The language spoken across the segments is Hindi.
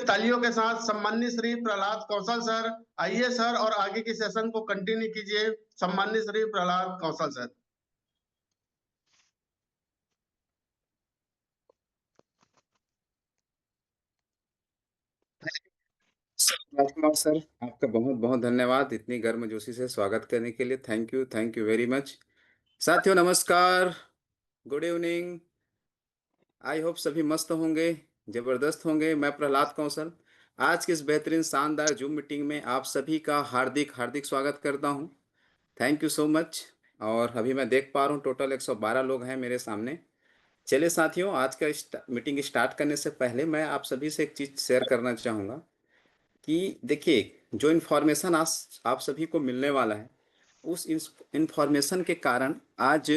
तालियों के साथ सम्मानित श्री प्रहलाद कौशल सर। आइए सर और आगे की सेशन को कंटिन्यू कीजिए। सम्मानित श्री प्रहलाद कौशल सर। राजकुमार सर, आपका बहुत बहुत धन्यवाद इतनी गर्मजोशी से स्वागत करने के लिए। Thank you very much. साथियों नमस्कार, गुड इवनिंग। आई होप सभी मस्त होंगे, जबरदस्त होंगे। मैं प्रहलाद कौशल आज की इस बेहतरीन शानदार जूम मीटिंग में आप सभी का हार्दिक हार्दिक स्वागत करता हूं। Thank you so much. और अभी मैं देख पा रहा हूं टोटल 112 लोग हैं मेरे सामने। चलिए साथियों, आज का मीटिंग स्टार्ट करने से पहले मैं आप सभी से एक चीज़ शेयर करना चाहूँगा कि देखिए, जो इन्फॉर्मेशन आज आप सभी को मिलने वाला है, उस इन्फॉर्मेशन के कारण आज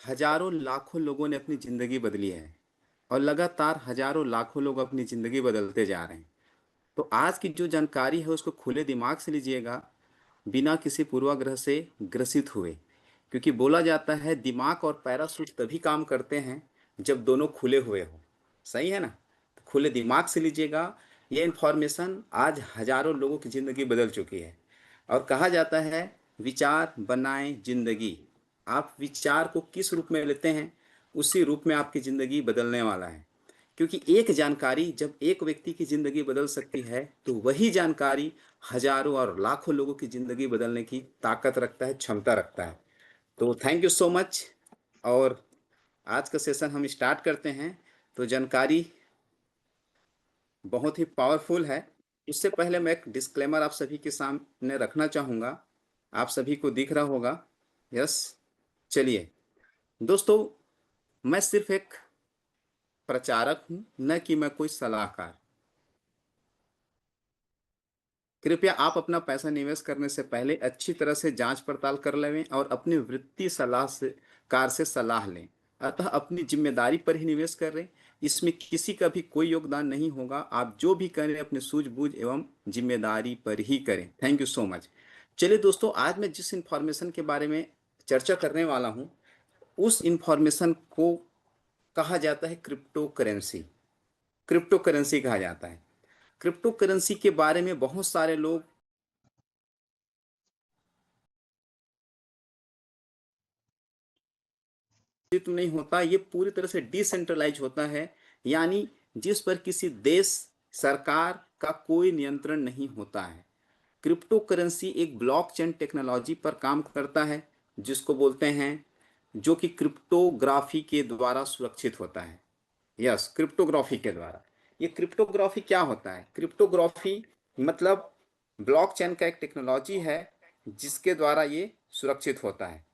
हजारों लाखों लोगों ने अपनी ज़िंदगी बदली है और लगातार हजारों लाखों लोग अपनी ज़िंदगी बदलते जा रहे हैं। तो आज की जो जानकारी है उसको खुले दिमाग से लीजिएगा, बिना किसी पूर्वाग्रह से ग्रसित हुए, क्योंकि बोला जाता है दिमाग और पैराशूट तभी काम करते हैं जब दोनों खुले हुए हो। सही है ना? तो खुले दिमाग से लीजिएगा। ये इन्फॉर्मेशन आज हजारों लोगों की ज़िंदगी बदल चुकी है। और कहा जाता है विचार बनाएं जिंदगी। आप विचार को किस रूप में लेते हैं, उसी रूप में आपकी ज़िंदगी बदलने वाला है। क्योंकि एक जानकारी जब एक व्यक्ति की ज़िंदगी बदल सकती है, तो वही जानकारी हजारों और लाखों लोगों की ज़िंदगी बदलने की ताकत रखता है, क्षमता रखता है। तो थैंक यू सो मच। और आज का सेशन हम स्टार्ट करते हैं। तो जानकारी बहुत ही पावरफुल है। उससे पहले मैं एक डिस्क्लेमर आप सभी के सामने रखना चाहूँगा। आप सभी को दिख रहा होगा। यस। चलिए दोस्तों, मैं सिर्फ एक प्रचारक हूँ, न कि मैं कोई सलाहकार। कृपया आप अपना पैसा निवेश करने से पहले अच्छी तरह से जांच पड़ताल कर लें और अपनी वित्तीय सलाह से कार से सलाह लें। अतः अपनी जिम्मेदारी पर ही निवेश करें। इसमें किसी का भी कोई योगदान नहीं होगा। आप जो भी करें अपने सूझबूझ एवं जिम्मेदारी पर ही करें। Thank you so much. चलिए दोस्तों, आज मैं जिस इंफॉर्मेशन के बारे में चर्चा करने वाला हूँ, उस इंफॉर्मेशन को कहा जाता है क्रिप्टो करेंसी। क्रिप्टो करेंसी कहा जाता है। क्रिप्टो करेंसी के बारे में बहुत सारे लोग नहीं होता। ये पूरी तरह से डिसेंट्रलाइज होता है, यानी जिस पर किसी देश सरकार का कोई नियंत्रण नहीं होता है। क्रिप्टो करेंसी एक ब्लॉकचेन टेक्नोलॉजी पर काम करता है, जिसको बोलते हैं, जो कि क्रिप्टोग्राफी के द्वारा सुरक्षित होता है। यस, क्रिप्टोग्राफी के द्वारा। ये क्रिप्टोग्राफी क्या होता है? क्रिप्टोग्राफी मतलब ब्लॉकचेन का एक टेक्नोलॉजी है जिसके द्वारा ये सुरक्षित होता है।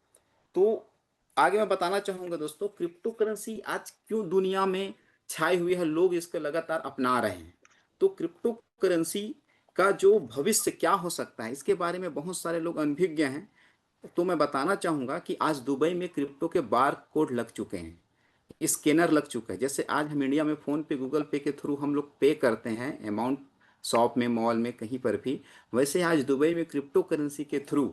तो आगे मैं बताना चाहूंगा दोस्तों, क्रिप्टो करेंसी आज क्यों दुनिया में छाई हुई है, लोग इसको लगातार अपना रहे हैं। तो क्रिप्टो करेंसी का जो भविष्य क्या हो सकता है, इसके बारे में बहुत सारे लोग अनभिज्ञ हैं। तो मैं बताना चाहूंगा कि आज दुबई में क्रिप्टो के बार कोड लग चुके हैं, स्कैनर लग चुका है। जैसे आज हम इंडिया में फ़ोन पे, गूगल पे के थ्रू हम लोग पे करते हैं अमाउंट, शॉप में, मॉल में, कहीं पर भी, वैसे आज दुबई में क्रिप्टो करेंसी के थ्रू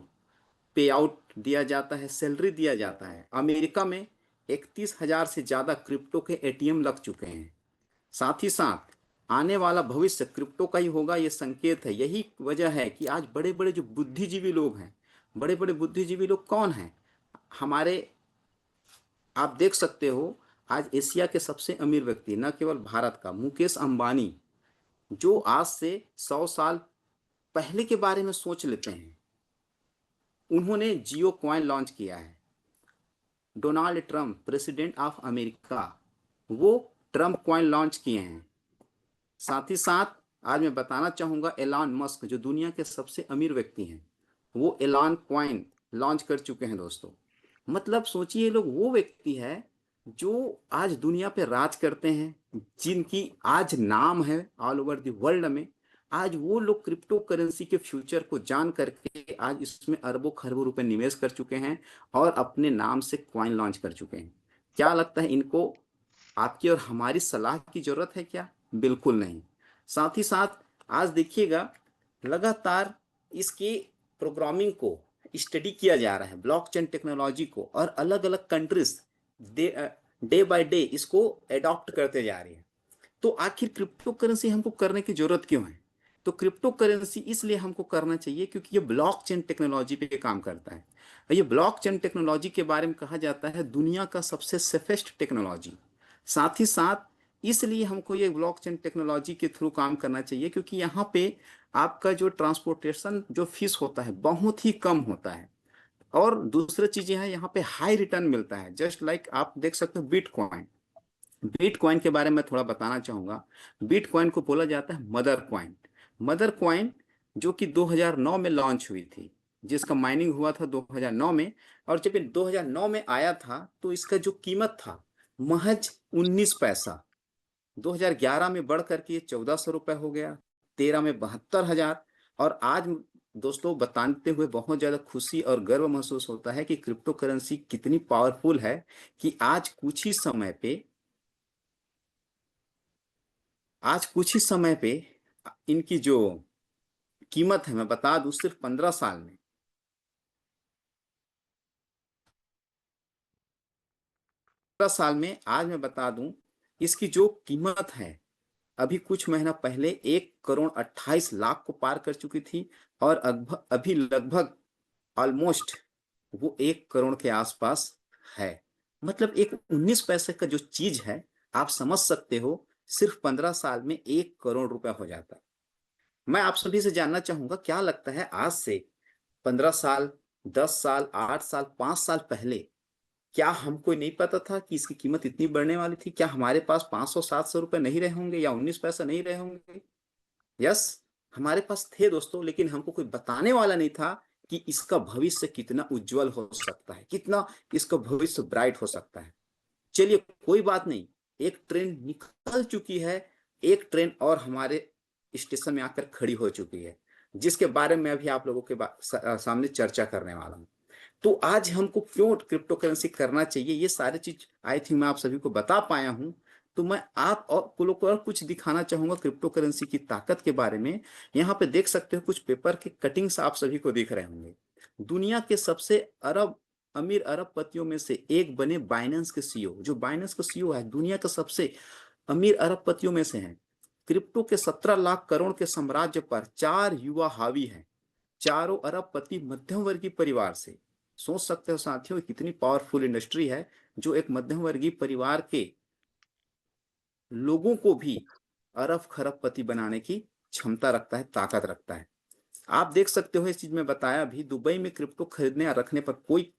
पे आउट दिया जाता है, सैलरी दिया जाता है। अमेरिका में 31,000 से ज़्यादा क्रिप्टो के एटीएम लग चुके हैं। साथ ही साथ आने वाला भविष्य क्रिप्टो का ही होगा, ये संकेत है। यही वजह है कि आज बड़े बड़े जो बुद्धिजीवी लोग हैं, बड़े बड़े बुद्धिजीवी लोग कौन हैं हमारे, आप देख सकते हो, आज एशिया के सबसे अमीर व्यक्ति, न केवल भारत का, मुकेश अंबानी, जो आज से 100 साल पहले के बारे में सोच लेते हैं, उन्होंने जियो कॉइन लॉन्च किया है। Donald Trump, president of America, वो ट्रंप कॉइन लॉन्च किए हैं। साथ ही साथ आज मैं बताना चाहूंगा, एलॉन मस्क, जो दुनिया के सबसे अमीर व्यक्ति हैं, वो एलॉन कॉइन लॉन्च कर चुके हैं दोस्तों। मतलब सोचिए, ये लोग वो व्यक्ति है जो आज दुनिया पे राज करते हैं, जिनकी आज नाम है ऑल ओवर द वर्ल्ड में। आज वो लोग क्रिप्टो करेंसी के फ्यूचर को जान करके आज इसमें अरबों खरबों रुपए निवेश कर चुके हैं और अपने नाम से कॉइन लॉन्च कर चुके हैं। क्या लगता है इनको आपकी और हमारी सलाह की जरूरत है क्या? बिल्कुल नहीं। साथ ही साथ आज देखिएगा, लगातार इसकी प्रोग्रामिंग को स्टडी किया जा रहा है, ब्लॉकचेन टेक्नोलॉजी को, और अलग अलग कंट्रीज डे बाय डे इसको एडॉप्ट करते जा रही है। तो आखिर क्रिप्टो करेंसी हमको करने की जरूरत क्यों है? तो क्रिप्टो करेंसी इसलिए हमको करना चाहिए क्योंकि ये ब्लॉकचेन टेक्नोलॉजी पे काम करता है। और ये ब्लॉकचेन टेक्नोलॉजी के बारे में कहा जाता है दुनिया का सबसे सेफेस्ट टेक्नोलॉजी। साथ ही साथ इसलिए हमको ये ब्लॉकचेन टेक्नोलॉजी के थ्रू काम करना चाहिए क्योंकि यहाँ पे आपका जो ट्रांसपोर्टेशन जो फीस होता है बहुत ही कम होता है। और दूसरी चीजें हैं, यहाँ पे हाई रिटर्न मिलता है। जस्ट लाइक आप देख सकते हो बिटकॉइन। बिटकॉइन के बारे में थोड़ा बताना चाहूंगा। बिटकॉइन को बोला जाता है मदर कॉइन। मदर कॉइन जो कि 2009 में लॉन्च हुई थी, जिसका माइनिंग हुआ था 2009 में। और जब ये 2009 में आया था तो इसका जो कीमत था महज 19 पैसा। 2011 में बढ़ करके ये 1400 रुपये हो गया, 13 में 72,000। और आज दोस्तों बताते हुए बहुत ज़्यादा खुशी और गर्व महसूस होता है कि क्रिप्टो करेंसी कितनी पावरफुल है कि आज कुछ ही समय पे इनकी जो कीमत है, मैं बता दूं, सिर्फ 15 साल में 15 साल में आज मैं बता दूं इसकी जो कीमत है अभी कुछ महीना पहले 1,28,00,000 को पार कर चुकी थी। और अभी लगभग ऑलमोस्ट वो 1 करोड़ के आसपास है। मतलब एक 19 पैसे का जो चीज है, आप समझ सकते हो, सिर्फ 15 साल में 1 करोड़ रुपया हो जाता है। मैं आप सभी से जानना चाहूंगा, क्या लगता है आज से 15 साल, 10 साल, 8 साल, 5 साल पहले क्या हमको नहीं पता था कि इसकी कीमत इतनी बढ़ने वाली थी? क्या हमारे पास 500-700 रुपए नहीं रहे होंगे या 19 पैसा नहीं रहे होंगे? यस, हमारे पास थे दोस्तों, लेकिन हमको कोई बताने वाला नहीं था कि इसका भविष्य कितना उज्जवल हो सकता है, कितना इसका भविष्य ब्राइट हो सकता है। चलिए कोई बात नहीं, एक ट्रेन निकल चुकी है, एक ट्रेन और हमारे स्टेशन में आकर खड़ी हो चुकी है, जिसके बारे में अभी आप लोगों के सामने चर्चा करने वाला हूं। तो आज हमको क्यों क्रिप्टो करेंसी करना चाहिए, ये सारी चीज आई थिंक मैं आप सभी को बता पाया हूं। तो मैं आप और लोगों को और कुछ दिखाना चाहूंगा क्रिप्टो करेंसी की ताकत के बारे में। यहाँ पे देख सकते हो कुछ पेपर के कटिंग्स आप सभी को दिख रहे होंगे। दुनिया के सबसे अमीर अरबपतियों में से एक बने बाइनेंस के सीईओ, जो बाइनेंस का सीईओ है, दुनिया के सबसे अमीर अरबपतियों में से हैं। क्रिप्टो के 17 लाख करोड़ के साम्राज्य पर 4 युवा हावी हैं। चारों अरबपति मध्यम वर्गीय परिवार से। सोच सकते हो साथियों कितनी पावरफुल इंडस्ट्री है, जो एक मध्यम वर्गीय परिवार के लोगों को भी अरब खरबपति बनाने की क्षमता रखता है, ताकत रखता है। आप देख सकते हो, इस चीज में बताया भी, दुबई में क्रिप्टो खरीदने या रखने पर कोई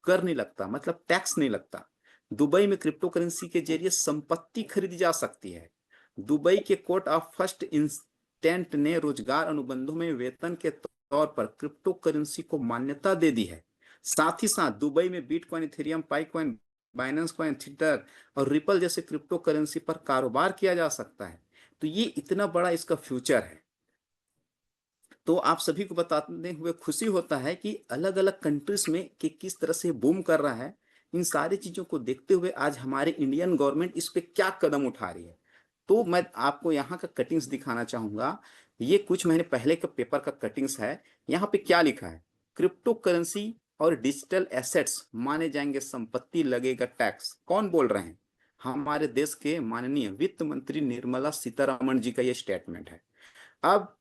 कर नहीं लगता, मतलब टैक्स नहीं लगता। दुबई में क्रिप्टो करेंसी के जरिए संपत्ति खरीदी जा सकती है। दुबई के कोर्ट ऑफ फर्स्ट इंस्टेंट ने रोजगार अनुबंधों में वेतन के तौर पर क्रिप्टो करेंसी को मान्यता दे दी है। साथ ही साथ दुबई में bitcoin, ethereum, pi coin, binance coin, theta और रिपल जैसे क्रिप्टो करेंसी पर कारोबार किया जा सकता है। तो ये इतना बड़ा इसका फ्यूचर है। तो आप सभी को बताते हुए खुशी होता है कि अलग अलग कंट्रीज में कि किस तरह से बूम कर रहा है। इन सारी चीजों को देखते हुए आज हमारी इंडियन गवर्नमेंट इस पे क्या कदम उठा रही है, तो मैं आपको यहाँ का कटिंग्स दिखाना चाहूंगा। ये कुछ महीने पहले का पेपर का कटिंग्स है। यहाँ पे क्या लिखा है, क्रिप्टो करेंसी और डिजिटल एसेट्स माने जाएंगे संपत्ति, लगेगा टैक्स। कौन बोल रहे हैं? हमारे देश के माननीय वित्त मंत्री निर्मला सीतारमण जी का ये स्टेटमेंट है। अब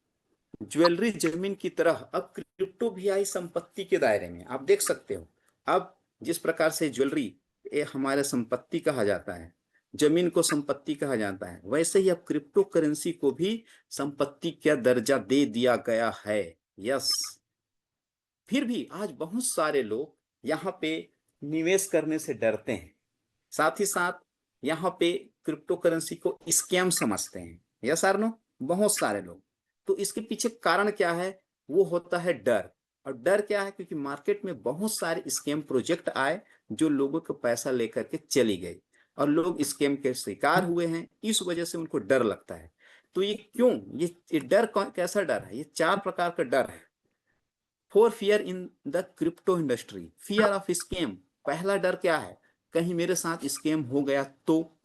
ज्वेलरी जमीन की तरह अब क्रिप्टो भी आई संपत्ति के दायरे में। आप देख सकते हो, अब जिस प्रकार से ज्वेलरी ये हमारे संपत्ति कहा जाता है, जमीन को संपत्ति कहा जाता है, वैसे ही अब क्रिप्टो करेंसी को भी संपत्ति का दर्जा दे दिया गया है। यस, फिर भी आज बहुत सारे लोग यहाँ पे निवेश करने से डरते हैं। साथ ही साथ यहाँ पे क्रिप्टो करेंसी को स्कैम समझते हैं। यस आर नो, बहुत सारे लोग। तो इसके पीछे कारण क्या है? वो होता है डर। और डर क्या है? क्योंकि मार्केट में बहुत सारे स्कैम प्रोजेक्ट आए जो लोगों का पैसा लेकर के चली गई और लोग स्कैम के शिकार हुए हैं। इस वजह से उनको डर लगता है। तो ये क्यों, ये डर कैसा डर है? ये 4 प्रकार का डर है। For fear in the crypto industry, fear of scam. पहला डर क्या है? कहीं मेरे साथ स्कैम हो गया तो।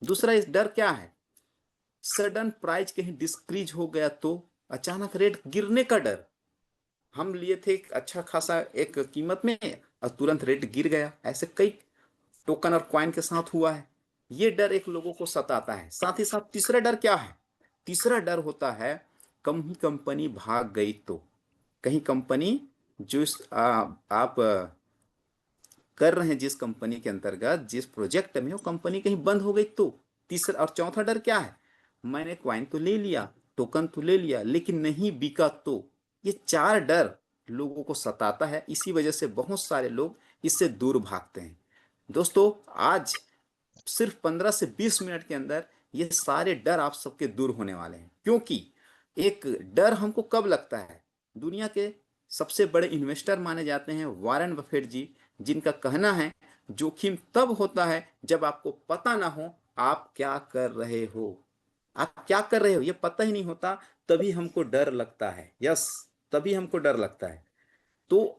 दूसरा इस डर क्या है? सडन प्राइस कहीं डिस्क्रीज हो गया तो, अचानक रेट गिरने का डर। हम लिए थे अच्छा खासा एक कीमत में और तुरंत रेट गिर गया। ऐसे कई टोकन और कॉइन के साथ हुआ है। ये डर एक लोगों को सताता है। साथ ही साथ तीसरा डर क्या है? तीसरा डर होता है कहीं कंपनी भाग गई तो, कहीं कंपनी जो आप कर रहे हैं जिस कंपनी के अंतर्गत, जिस प्रोजेक्ट में, वो कंपनी कहीं बंद हो गई तो। तीसरा और चौथा डर क्या है? मैंने क्वाइन तो ले लिया, टोकन तो ले लिया, लेकिन नहीं बिका तो। ये चार डर लोगों को सताता है, इसी वजह से बहुत सारे लोग इससे दूर भागते हैं। दोस्तों, आज सिर्फ 15 से 20 मिनट के अंदर ये सारे डर आप सबके दूर होने वाले हैं। क्योंकि एक डर हमको कब लगता है? दुनिया के सबसे बड़े इन्वेस्टर माने जाते हैं वॉरेन बफेट जी, जिनका कहना है जोखिम तब होता है जब आपको पता ना हो आप क्या कर रहे हो। आप क्या कर रहे हो ये पता ही नहीं होता, तभी हमको डर लगता है। यस, तभी हमको डर लगता है। तो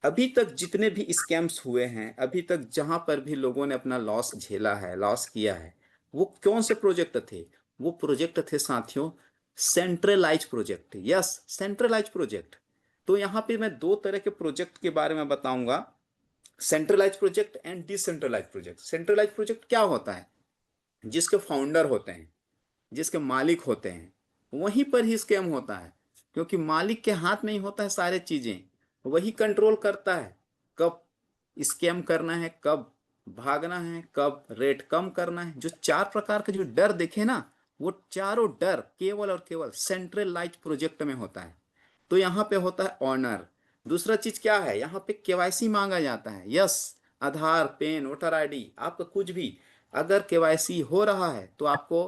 अभी तक जितने भी स्कैम्स हुए हैं, अभी तक जहां पर भी लोगों ने अपना लॉस झेला है, लॉस किया है, वो कौन से प्रोजेक्ट थे? वो प्रोजेक्ट थे साथियों centralize project. Yes, centralize project. तो यहाँ पे मैं दो तरह के प्रोजेक्ट के बारे में बताऊंगा, centralize project and decentralize project. Centralize project क्या होता है? जिसके फाउंडर होते हैं, जिसके मालिक होते हैं, वहीं पर ही स्कैम होता है। क्योंकि मालिक के हाथ में ही होता है सारे चीजें, वही कंट्रोल करता है कब स्कैम करना है, कब भागना है, कब रेट कम करना है। जो चार प्रकार के जो डर देखे ना, वो चारों डर केवल और केवल सेंट्रलाइज प्रोजेक्ट में होता है। तो यहाँ पे होता है ऑनर। दूसरा चीज क्या है? यहाँ पे केवाईसी मांगा जाता है। यस, आधार, पेन, वोटर आईडी, आपका कुछ भी अगर केवाईसी हो रहा है तो आपको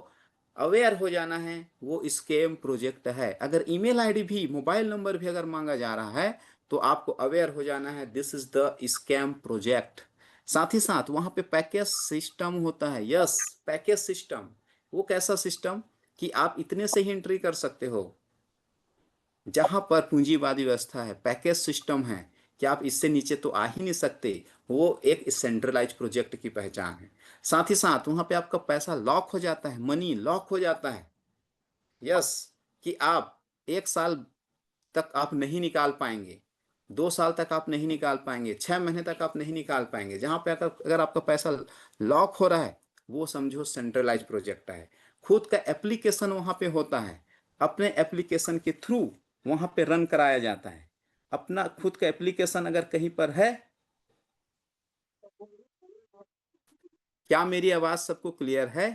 अवेयर हो जाना है वो स्कैम प्रोजेक्ट है। अगर ईमेल आईडी भी, मोबाइल नंबर भी अगर मांगा जा रहा है तो आपको अवेयर हो जाना है this is the scam project. साथ ही साथ वहां पे पैकेज सिस्टम होता है। Yes, package system. वो कैसा सिस्टम कि आप इतने से ही एंट्री कर सकते हो। जहां पर पूंजीवादी व्यवस्था है, पैकेज सिस्टम है कि आप इससे नीचे तो आ ही नहीं सकते, वो एक सेंट्रलाइज प्रोजेक्ट की पहचान है। साथ ही साथ वहां पे आपका पैसा लॉक हो जाता है, मनी लॉक हो जाता है। यस, कि आप 1 साल तक आप नहीं निकाल पाएंगे, 2 साल तक आप नहीं निकाल पाएंगे, 6 महीने तक आप नहीं निकाल पाएंगे। जहां पे अगर आपका पैसा लॉक हो रहा है, वो समझो सेंट्रलाइज प्रोजेक्ट है। खुद का एप्लीकेशन वहां पे होता है, अपने एप्लीकेशन के थ्रू वहां पे रन कराया जाता है। अपना खुद का एप्लीकेशन अगर कहीं पर है। क्या मेरी आवाज सबको क्लियर है?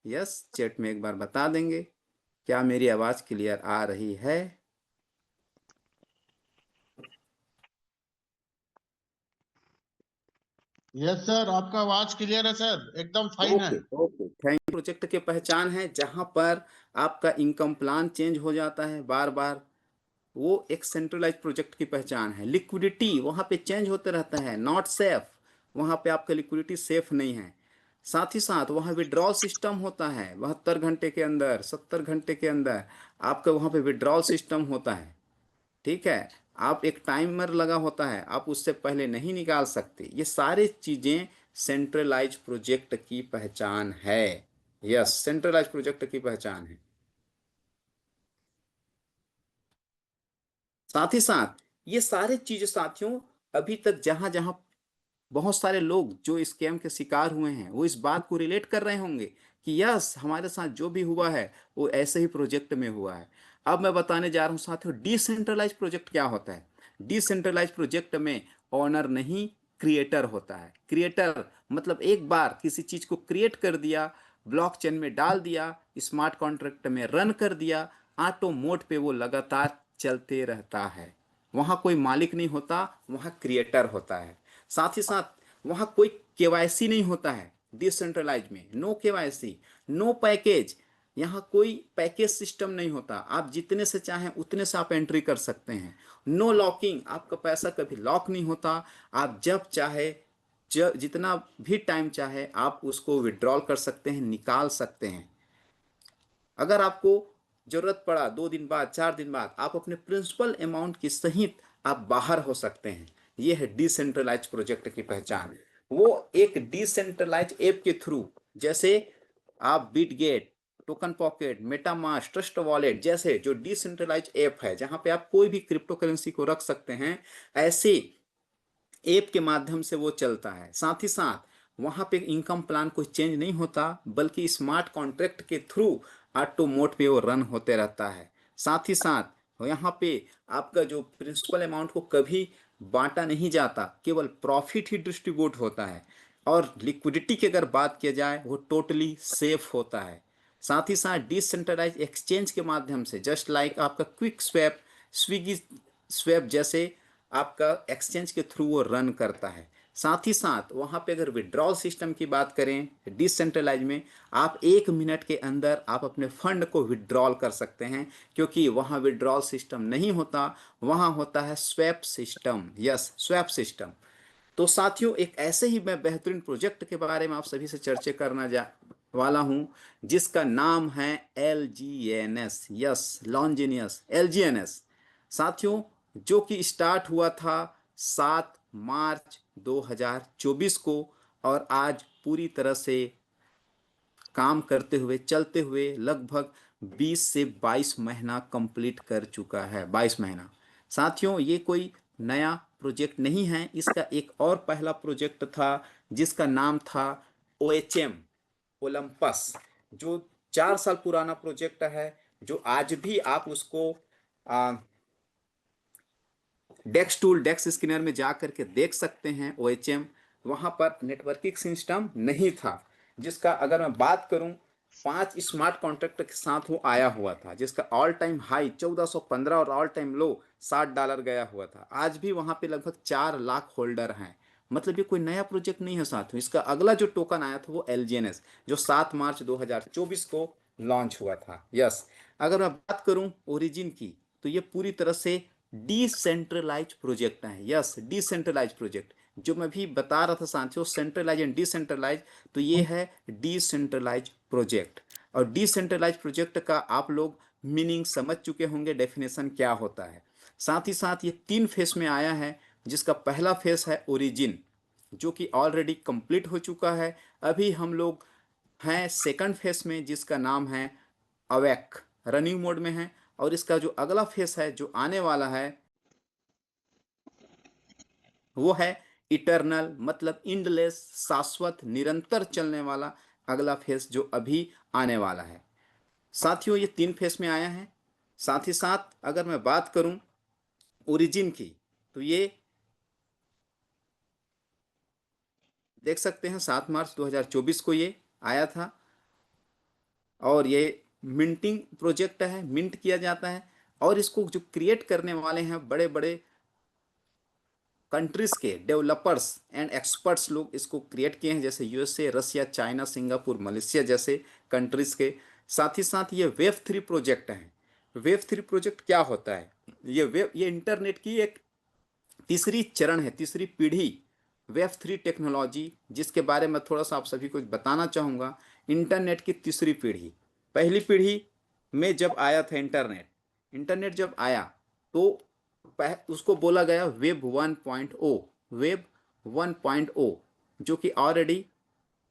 यस, चैट में एक बार बता देंगे क्या मेरी आवाज क्लियर आ रही है? यस सर, आपका आवाज क्लियर है सर, एकदम फाइन है। Okay okay, thank you. Project की पहचान है जहां पर आपका इनकम प्लान चेंज हो जाता है बार बार, वो एक सेंट्रलाइज प्रोजेक्ट की पहचान है। लिक्विडिटी वहां पे चेंज होते रहता है, नॉट सेफ, वहां पे आपका लिक्विडिटी सेफ नहीं है। साथ ही साथ वहां विड्रॉल सिस्टम होता है, 72 घंटे के अंदर, 70 घंटे के अंदर आपका वहां पे विड्रॉल सिस्टम होता है। ठीक है, आप एक टाइमर लगा होता है, आप उससे पहले नहीं निकाल सकते। ये सारी चीजें सेंट्रलाइज प्रोजेक्ट की पहचान है। यस, सेंट्रलाइज प्रोजेक्ट की पहचान है। साथ ही साथ ये सारे चीज साथियों, अभी तक जहां जहां बहुत सारे लोग जो स्कैम के शिकार हुए हैं, वो इस बात को रिलेट कर रहे होंगे कि यस, हमारे साथ जो भी हुआ है वो ऐसे ही प्रोजेक्ट में हुआ है। अब मैं बताने जा रहा हूं साथियों डिसेंट्रलाइज प्रोजेक्ट क्या होता है। डिसेंट्रलाइज प्रोजेक्ट में ऑनर नहीं, क्रिएटर होता है। क्रिएटर मतलब एक बार किसी चीज को क्रिएट कर दिया, ब्लॉकचेन में डाल दिया, स्मार्ट कॉन्ट्रैक्ट में रन कर दिया, ऑटो मोड पे वो लगातार चलते रहता है। वहां कोई मालिक नहीं होता, वहां क्रिएटर होता है। साथ ही साथ वहां कोई केवाईसी नहीं होता है। डिसेंट्रलाइज में नो केवाईसी, नो पैकेज, यहाँ कोई पैकेज सिस्टम नहीं होता। आप जितने से चाहें उतने से आप एंट्री कर सकते हैं। नो लॉकिंग, आपका पैसा कभी लॉक नहीं होता। आप जब चाहे, जितना भी टाइम चाहे आप उसको विड्रॉल कर सकते हैं, निकाल सकते हैं। अगर आपको जरूरत पड़ा 2 दिन बाद, 4 दिन बाद, आप अपने प्रिंसिपल अमाउंट की सहित आप बाहर हो सकते हैं। ये है डिसेंट्रलाइज प्रोजेक्ट की पहचान। वो एक डिसेंट्रलाइज ऐप के थ्रू, जैसे आप Bitget, token pocket, MetaMask, trust wallet जैसे जो डिसेंट्रलाइज ऐप है जहां पे आप कोई भी क्रिप्टो करेंसी को रख सकते हैं, ऐसे ऐप के माध्यम से वो चलता है। साथ ही साथ वहाँ पे इनकम प्लान कोई चेंज नहीं होता, बल्कि स्मार्ट कॉन्ट्रैक्ट के थ्रू ऑटो मोड पे वो रन होते रहता है। साथ ही साथ यहाँ पे आपका जो प्रिंसिपल अमाउंट को कभी बांटा नहीं जाता, केवल प्रॉफिट ही डिस्ट्रीब्यूट होता है। और लिक्विडिटी की अगर बात किया जाए, वो टोटली सेफ होता है। साथ ही साथ डिसेंट्रलाइज एक्सचेंज के माध्यम से, जस्ट लाइक आपका क्विक स्वैप, स्विगी स्वैप जैसे आपका एक्सचेंज के थ्रू वो रन करता है। साथ ही साथ वहाँ पे अगर विड्रॉल सिस्टम की बात करें डिसेंट्रलाइज में, आप 1 मिनट के अंदर आप अपने फंड को विड्रॉल कर सकते हैं, क्योंकि वहाँ विड्रॉल सिस्टम नहीं होता, वहाँ होता है swap system. Yes, swap system. तो साथियों, एक ऐसे ही मैं बेहतरीन प्रोजेक्ट के बारे में आप सभी से चर्चा करना जा वाला हूं, जिसका नाम है LGNS। Yes, लॉन्जिनियस LGNS। साथियों, जो कि स्टार्ट हुआ था 7 मार्च 2024 को, और आज पूरी तरह से काम करते हुए, चलते हुए लगभग 20 से 22 महीना कंप्लीट कर चुका है। 22 महीना। साथियों, ये कोई नया प्रोजेक्ट नहीं है। इसका एक और पहला प्रोजेक्ट था जिसका नाम था OHM, ओलंपस, जो 4 साल पुराना प्रोजेक्ट है, जो आज भी आप उसको डेक्स टूल, डेक्स स्कैनर में जा करके देख सकते हैं। OHM, वहां पर नेटवर्किंग सिस्टम नहीं था, जिसका अगर मैं बात करूं, 5 स्मार्ट कॉन्ट्रैक्ट के साथ वो आया हुआ था, जिसका ऑल टाइम हाई 1415 और ऑल टाइम लो $60 गया हुआ था। आज भी वहां पे लगभग 4 लाख होल्डर हैं। मतलब ये कोई नया प्रोजेक्ट नहीं है साथियों। इसका अगला जो टोकन आया था वो LGNS, जो 7 मार्च 2024 को लॉन्च हुआ था। यस, अगर मैं बात करूं ओरिजिन की, तो ये पूरी तरह से डिसेंट्रलाइज प्रोजेक्ट है। Yes, decentralize project. जो मैं भी बता रहा था साथियों, सेंट्रलाइज एंड डिसेंट्रलाइज, तो ये है डिसेंट्रलाइज प्रोजेक्ट। और डिसेंट्रलाइज प्रोजेक्ट का आप लोग मीनिंग समझ चुके होंगे, डेफिनेशन क्या होता है। साथ ही साथ ये 3 फेस में आया है, जिसका पहला फेस है ओरिजिन, जो कि ऑलरेडी कंप्लीट हो चुका है। अभी हम लोग हैं सेकंड फेस में, जिसका नाम है अवेक, रनिंग मोड में है। और इसका जो अगला फेस है जो आने वाला है, वो है इटर्नल, मतलब इंडलेस, शाश्वत, निरंतर चलने वाला अगला फेस जो अभी आने वाला है। साथियों, ये 3 फेस में आया है। साथ ही साथ अगर मैं बात करूं ओरिजिन की, तो ये देख सकते हैं 7 मार्च 2024 को ये आया था। और ये मिंटिंग प्रोजेक्ट है, मिंट किया जाता है। और इसको जो क्रिएट करने वाले हैं बड़े बड़े कंट्रीज के डेवलपर्स एंड एक्सपर्ट्स लोग इसको क्रिएट किए हैं, जैसे USA, रसिया, चाइना, सिंगापुर, मलेशिया जैसे कंट्रीज के। साथ ही साथ ये वेव 3 प्रोजेक्ट है। वेव 3 प्रोजेक्ट क्या होता है? ये इंटरनेट की एक तीसरी चरण है, तीसरी पीढ़ी वेव 3 टेक्नोलॉजी, जिसके बारे में थोड़ा सा आप सभी को बताना चाहूँगा। इंटरनेट की तीसरी पीढ़ी, पहली पीढ़ी में जब आया था इंटरनेट, इंटरनेट जब आया तो उसको बोला गया वेब 1.0, वेब 1.0, जो कि ऑलरेडी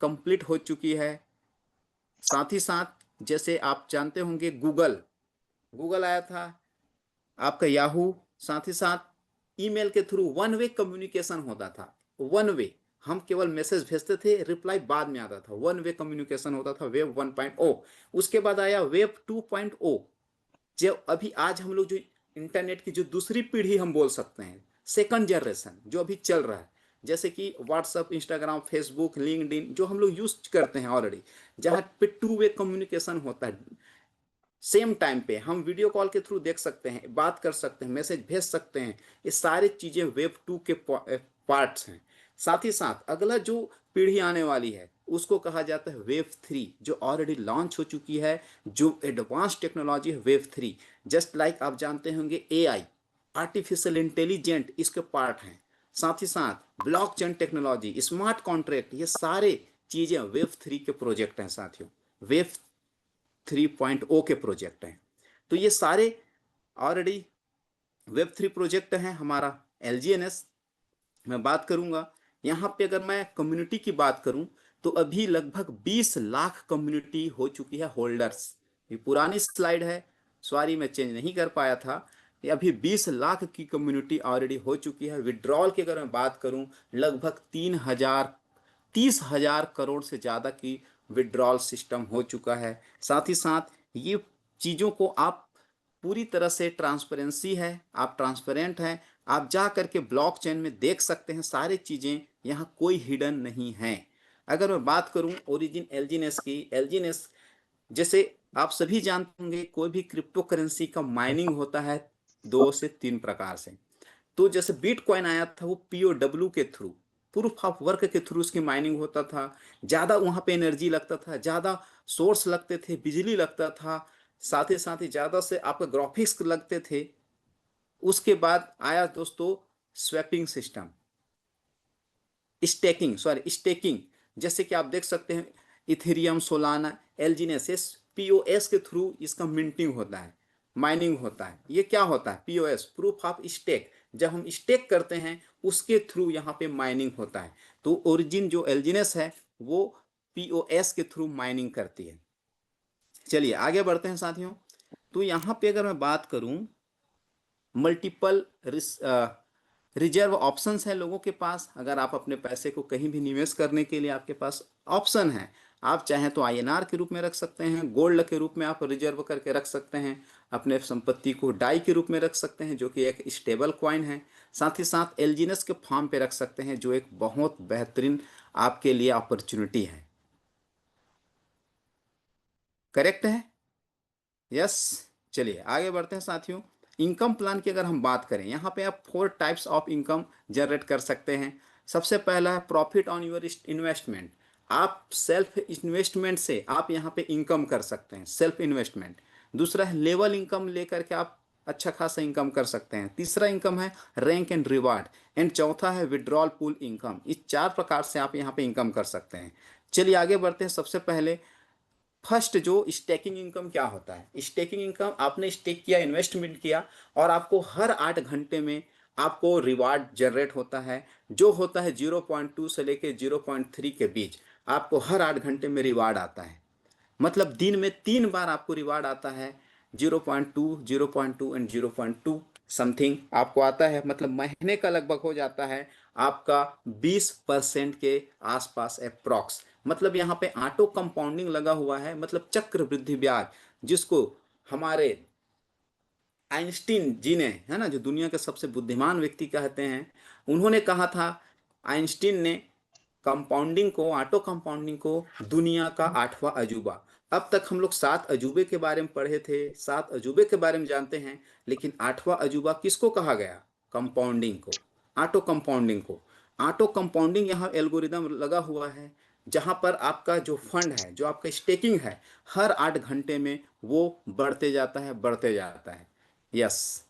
कंप्लीट हो चुकी है। साथ ही साथ जैसे आप जानते होंगे गूगल, गूगल आया था, आपका याहू। साथ ही साथ ईमेल के थ्रू वन वे कम्युनिकेशन होता था। वन वे, हम केवल मैसेज भेजते थे, रिप्लाई बाद में आता था। वन वे कम्युनिकेशन होता था, वेब 1.0। उसके बाद आया वेब 2.0, जो अभी आज हम लोग जो इंटरनेट की जो दूसरी पीढ़ी हम बोल सकते हैं, सेकंड जनरेशन जो अभी चल रहा है, जैसे कि व्हाट्सअप, इंस्टाग्राम, फेसबुक, लिंक्डइन, जो हम लोग यूज करते हैं ऑलरेडी, जहां पे 2 वे कम्युनिकेशन होता है। सेम टाइम पे हम वीडियो कॉल के थ्रू देख सकते हैं, बात कर सकते हैं, मैसेज भेज सकते हैं। ये सारी चीजें वेब 2 के पार्ट्स हैं। साथ ही साथ अगला जो पीढ़ी आने वाली है उसको कहा जाता है वेव 3, जो ऑलरेडी लॉन्च हो चुकी है, जो एडवांस टेक्नोलॉजी है वेव 3। जस्ट लाइक आप जानते होंगे AI, आर्टिफिशियल इंटेलिजेंट, इसके पार्ट हैं। साथ ही साथ ब्लॉकचेन टेक्नोलॉजी, स्मार्ट कॉन्ट्रैक्ट, ये सारे चीजें वेव 3 के प्रोजेक्ट हैं साथियों, वेव 3.0 के प्रोजेक्ट हैं। तो ये सारे ऑलरेडी वेब 3 प्रोजेक्ट हैं हमारा LGNS। मैं बात करूंगा यहाँ पे, अगर मैं कम्युनिटी की बात करूं, तो अभी लगभग 20 लाख कम्युनिटी हो चुकी है होल्डर्स। ये पुरानी स्लाइड है, सॉरी मैं चेंज नहीं कर पाया था। ये अभी 20 लाख की कम्युनिटी ऑलरेडी हो चुकी है। विड्रॉल की अगर मैं बात करूं, लगभग 3000 30,000 करोड़ से ज़्यादा की विड्रॉल सिस्टम हो चुका है। साथ ही साथ ये चीज़ों को आप पूरी तरह से ट्रांसपेरेंसी है, आप ट्रांसपेरेंट हैं, आप जा करके ब्लॉकचेन में देख सकते हैं सारी चीज़ें, यहाँ कोई हिडन नहीं है। अगर मैं बात करूं ओरिजिन एलजीनेस की, एलजीनेस जैसे आप सभी जानते होंगे कोई भी क्रिप्टो करेंसी का माइनिंग होता है 2 से 3 प्रकार से। तो जैसे बिटकॉइन आया था वो पीओडब्ल्यू के थ्रू, प्रूफ ऑफ वर्क के थ्रू उसकी माइनिंग होता था। ज़्यादा वहाँ पे एनर्जी लगता था, ज़्यादा सोर्स लगते थे, बिजली लगता था, साथ ही ज़्यादा से आपका ग्राफिक्स लगते थे। उसके बाद आया दोस्तों स्वैपिंग सिस्टम, स्टेकिंग, जैसे कि आप देख सकते हैं इथेरियम, सोलाना, एलजीनेसिस, पीओएस के थ्रू इसका मिंटिंग होता है, माइनिंग होता है। ये क्या होता है? POS, proof of stake. जब हम स्टेक करते हैं उसके थ्रू यहाँ पे माइनिंग होता है। तो ओरिजिन जो एलजीनेस है वो पीओएस के थ्रू माइनिंग करती है। चलिए आगे बढ़ते हैं साथियों। तो यहाँ पे अगर मैं बात करूं, मल्टीपल रिजर्व ऑप्शंस हैं लोगों के पास। अगर आप अपने पैसे को कहीं भी निवेश करने के लिए आपके पास ऑप्शन है, आप चाहें तो आईएनआर के रूप में रख सकते हैं, गोल्ड के रूप में आप रिजर्व करके रख सकते हैं, अपने संपत्ति को डाई के रूप में रख सकते हैं जो कि एक स्टेबल कॉइन है। साथ ही साथ एलजीनेस के फॉर्म पे रख सकते हैं जो एक बहुत बेहतरीन आपके लिए अपॉर्चुनिटी है। करेक्ट है? यस। चलिए आगे बढ़ते हैं साथियों। इनकम प्लान की अगर हम बात करें, यहाँ पे आप 4 टाइप्स ऑफ इनकम जनरेट कर सकते हैं। सबसे पहला है प्रॉफिट ऑन योर इन्वेस्टमेंट। आप सेल्फ इन्वेस्टमेंट से आप यहाँ पे इनकम कर सकते हैं, सेल्फ इन्वेस्टमेंट। दूसरा है लेवल इनकम, लेकर के आप अच्छा खासा इनकम कर सकते हैं। तीसरा इनकम है रैंक एंड रिवार्ड, एंड चौथा है विड्रॉल पूल इनकम। इस 4 प्रकार से आप यहाँ पे इनकम कर सकते हैं। चलिए आगे बढ़ते हैं। सबसे पहले फर्स्ट जो स्टेकिंग इनकम क्या होता है? स्टेकिंग इनकम, आपने स्टेक किया, इन्वेस्टमेंट किया, और आपको हर 8 घंटे में आपको रिवार्ड जनरेट होता है, जो होता है 0.2 से लेके 0.3 के बीच। आपको हर 8 घंटे में रिवार्ड आता है, मतलब दिन में 3 बार आपको रिवार्ड आता है। 0.2, 0.2 एंड 0.2 समथिंग आपको आता है, मतलब महीने का लगभग हो जाता है आपका 20% के आसपास अप्रॉक्स। मतलब यहाँ पे ऑटो कंपाउंडिंग लगा हुआ है, मतलब चक्रवृद्धि ब्याज, जिसको हमारे आइंस्टीन जी ने, है ना, जो दुनिया के सबसे बुद्धिमान व्यक्ति कहते हैं, उन्होंने कहा था, आइंस्टीन ने, कंपाउंडिंग को, ऑटो कंपाउंडिंग को दुनिया का 8वां अजूबा। अब तक हम लोग 7 अजूबे के बारे में पढ़े थे, 7 अजूबे के बारे में जानते हैं, लेकिन 8वां अजूबा किसको कहा गया? कंपाउंडिंग को, ऑटो कंपाउंडिंग को। ऑटो कंपाउंडिंग यहाँ एल्गोरिदम लगा हुआ है, जहाँ पर आपका जो फंड है, जो आपका स्टेकिंग है, हर 8 घंटे में वो बढ़ते जाता है, बढ़ते जाता है। यस।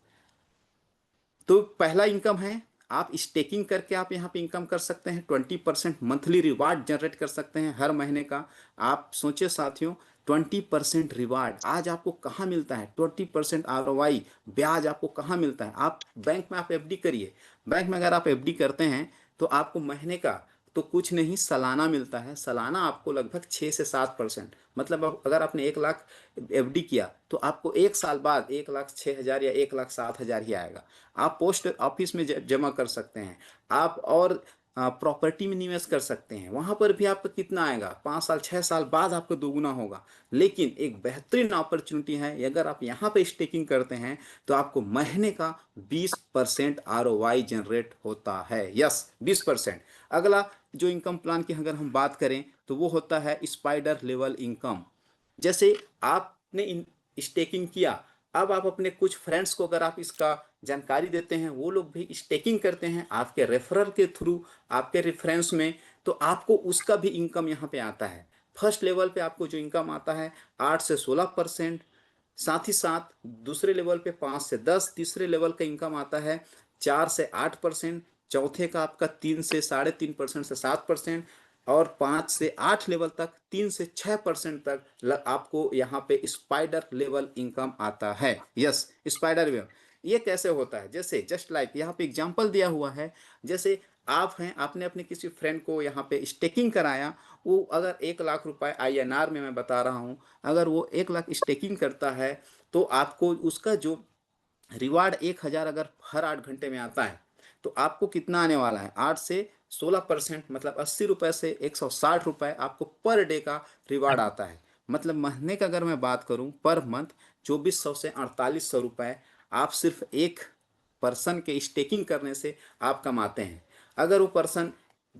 तो पहला इनकम है, आप स्टेकिंग करके आप यहाँ पे इनकम कर सकते हैं। 20% मंथली रिवार्ड जनरेट कर सकते हैं हर महीने का। आप सोचिए साथियों, 20% रिवार्ड आज आपको कहाँ मिलता है? 20% आरओआई ब्याज आपको कहाँ मिलता है? आप बैंक में आप एफडी करिए। बैंक में अगर आप एफडी करते हैं तो आपको महीने का तो कुछ नहीं, सालाना मिलता है। सालाना आपको लगभग 6 से 7%, मतलब अगर आपने 1 लाख एफडी किया तो आपको 1 साल बाद 1,06,000 या 1,07,000 ही आएगा। आप पोस्ट ऑफिस में जमा कर सकते हैं, आप और प्रॉपर्टी में निवेश कर सकते हैं, वहां पर भी आपका कितना आएगा? 5 साल 6 साल बाद आपका दोगुना होगा। लेकिन एक बेहतरीन अपॉर्चुनिटी है, अगर आप यहाँ पे स्टेकिंग करते हैं तो आपको महीने का 20% आरओआई जनरेट होता है। यस, 20%। अगला जो इनकम प्लान की अगर हम बात करें तो वो होता है स्पाइडर लेवल इनकम। जैसे आपने स्टेकिंग किया, अब आप अपने कुछ फ्रेंड्स को अगर आप इसका जानकारी देते हैं, वो लोग भी स्टेकिंग करते हैं आपके रेफरल के थ्रू, आपके रेफरेंस में, तो आपको उसका भी इनकम यहाँ पे आता है। फर्स्ट लेवल पे आपको जो इनकम आता है 8 से 16%। साथ ही साथ दूसरे लेवल पे 5 से 10, तीसरे लेवल का इनकम आता है 4 से 8%, चौथे का आपका 3 से 3.5% से 7%, और 5 से 8 लेवल तक 3 से 6% तक आपको यहाँ पे स्पाइडर लेवल इनकम आता है। Yes, spider level. ये कैसे होता है? जैसे जस्ट लाइक यहाँ पे एग्जांपल दिया हुआ है, जैसे आप हैं, आपने अपने किसी फ्रेंड को यहाँ पे स्टेकिंग कराया, वो अगर 1 लाख रुपए आईएनआर में मैं बता रहा हूँ, अगर वो 1 लाख स्टेकिंग करता है तो आपको उसका जो रिवार्ड 1,000 अगर हर 8 घंटे में आता है, तो आपको कितना आने वाला है, 8 से 16%, मतलब 80 रुपए से 160 रुपए आपको पर डे का रिवार्ड आता है। मतलब महीने का अगर मैं बात करूं, पर मंथ 2400 से 4800 रुपए आप सिर्फ एक पर्सन के स्टेकिंग करने से आप कमाते हैं। अगर वो पर्सन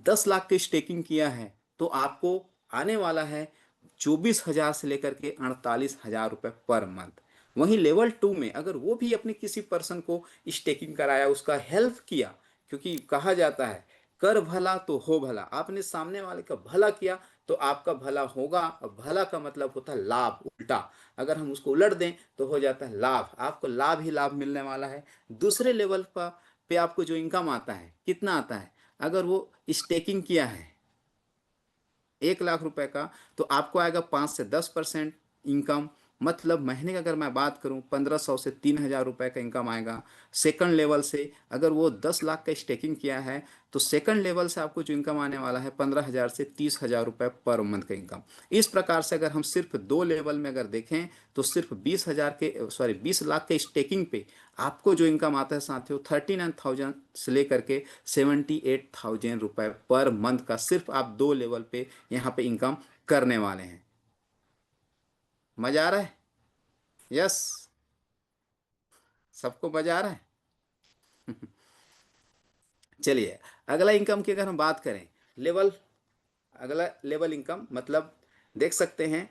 10 लाख की स्टेकिंग किया है तो आपको आने वाला है 24,000 से लेकर के 48,000 रुपए पर मंथ। वहीं लेवल 2 में अगर वो भी अपने किसी पर्सन को स्टेकिंग कराया, उसका हेल्प किया, क्योंकि कहा जाता है कर भला तो हो भला, आपने सामने वाले का भला किया तो आपका भला होगा। और भला का मतलब होता है लाभ, उल्टा अगर हम उसको उलट दें तो हो जाता है लाभ, आपको लाभ ही लाभ मिलने वाला है। दूसरे लेवल पर पे आपको जो इनकम आता है, कितना आता है, अगर वो स्टेकिंग किया है 1 लाख रुपए का तो आपको आएगा 5 से 10% इनकम। मतलब महीने का अगर मैं बात करूं 1500 से 3000 रुपए का इनकम आएगा। सेकंड लेवल से अगर वो 10 लाख का स्टेकिंग किया है तो सेकंड लेवल से आपको जो इनकम आने वाला है 15,000 से 30,000 रुपए पर मंथ का इनकम। इस प्रकार से अगर हम सिर्फ 2 लेवल में अगर देखें तो सिर्फ 20 लाख के स्टेकिंग पे आपको जो इनकम आता है साथियों 39,000 से लेकर के 78,000 रुपए पर मंथ का, सिर्फ आप 2 लेवल पे यहाँ पे इनकम करने वाले हैं। मजा आ रहा है? यस, सबको मजा आ रहा है? चलिए, अगला इनकम की अगर हम बात करें, लेवल अगला लेवल इनकम मतलब देख सकते हैं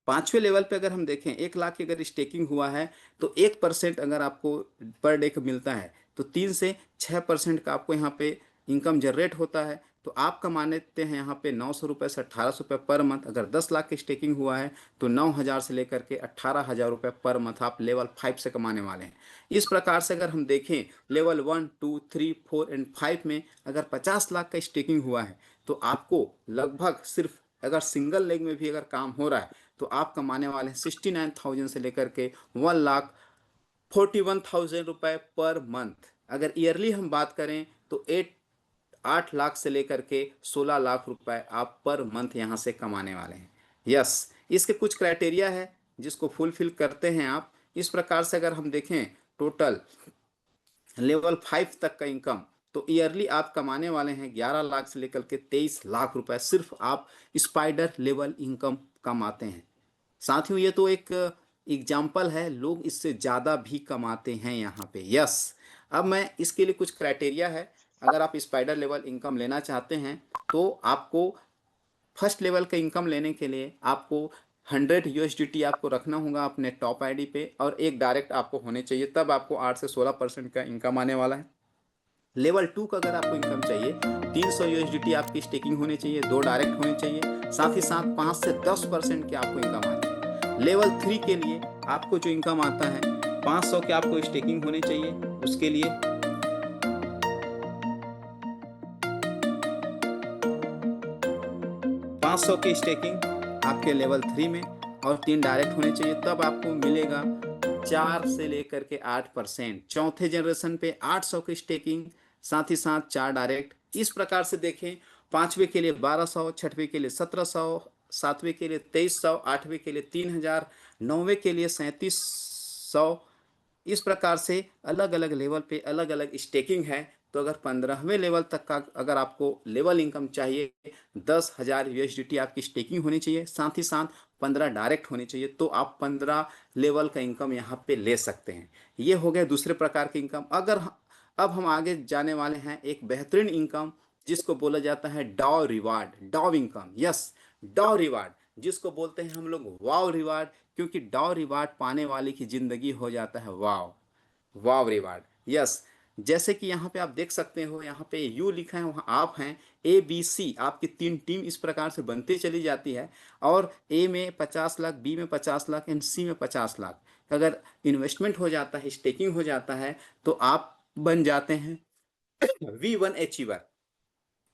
5वें लेवल पे अगर हम देखें 1 लाख की अगर स्टेकिंग हुआ है तो 1% अगर आपको पर डे का मिलता है तो 3 से 6% का आपको यहाँ पे इनकम जनरेट होता है। तो आप कमा लेते हैं यहाँ पे 900 रुपये से 1800 रुपये पर मंथ। अगर 10 लाख की स्टेकिंग हुआ है तो 9,000 से लेकर के 18,000 रुपये पर मंथ आप लेवल 5 से कमाने वाले हैं। इस प्रकार से अगर हम देखें लेवल 1, 2, 3, 4 एंड 5 में अगर 50 लाख का स्टेकिंग हुआ है तो आपको लगभग सिर्फ अगर सिंगल लेग में भी अगर काम हो रहा है तो आप कमाने वाले हैं 69,000 से लेकर के 1,41,000 रुपए पर मंथ। अगर ईयरली हम बात करें तो 8 लाख से लेकर के 16 लाख रुपए आप पर मंथ यहाँ से कमाने वाले हैं। यस, इसके कुछ क्राइटेरिया है जिसको फुलफिल करते हैं आप। इस प्रकार से अगर हम देखें टोटल लेवल 5 तक का इनकम तो ईयरली आप कमाने वाले हैं 11 लाख से लेकर के 23 लाख रुपए, सिर्फ आप स्पाइडर लेवल इनकम कमाते हैं। साथियों ये तो एक एग्जाम्पल है, लोग इससे ज़्यादा भी कमाते हैं यहाँ पे। यस, अब मैं इसके लिए कुछ क्राइटेरिया है। अगर आप स्पाइडर लेवल इनकम लेना चाहते हैं तो आपको फर्स्ट लेवल का इनकम लेने के लिए आपको 100 USDT आपको रखना होगा अपने टॉप आईडी पे, और एक डायरेक्ट आपको होने चाहिए, तब आपको 8 से 16% का इनकम आने वाला है। लेवल 2 का अगर आपको इनकम चाहिए 300 USDT आपकी स्टेकिंग होनी चाहिए, 2 डायरेक्ट होने चाहिए, साथ ही साथ 5 से 10% की आपको इनकम आनी है। लेवल 3 के लिए आपको जो इनकम आता है 500 के आपको स्टेकिंग होनी चाहिए, उसके लिए 500 की स्टेकिंग आपके लेवल 3 में और 3 डायरेक्ट होने चाहिए, तब आपको मिलेगा 4 से लेकर के 8%। चौथे जनरेशन पे 800 की स्टेकिंग, साथ ही साथ 4 डायरेक्ट। इस प्रकार से देखें 5वें के लिए 1200, 6वें के लिए 1700, 7वें के लिए 2300, 8वें के लिए 3000, 9वें के लिए 3700। इस प्रकार से अलग अलग लेवल पे अलग अलग स्टेकिंग है। तो अगर 15वें लेवल तक का अगर आपको लेवल इनकम चाहिए 10,000 USDT आपकी स्टेकिंग होनी चाहिए, साथ ही साथ 15 डायरेक्ट होनी चाहिए, तो आप 15 लेवल का इनकम यहाँ पे ले सकते हैं। ये हो गया दूसरे प्रकार की इनकम। अब हम आगे जाने वाले हैं एक बेहतरीन इनकम जिसको बोला जाता है डाउ रिवार्ड, डाउ इनकम। यस, डाउ रिवार्ड जिसको बोलते हैं हम लोग वाव रिवार्ड, क्योंकि डाउ रिवार्ड पाने वाले की जिंदगी हो जाता है वाव, वाव रिवार्ड। यस, जैसे कि यहाँ पे आप देख सकते हो, यहाँ पे यू लिखा है, वहाँ आप हैं, ABC आपकी 3 टीम इस प्रकार से बनती चली जाती है। और A में 50 लाख, B में 50 लाख एंड C में 50 लाख अगर इन्वेस्टमेंट हो जाता है, स्टेकिंग हो जाता है, तो आप बन जाते हैं V1 अचीवर।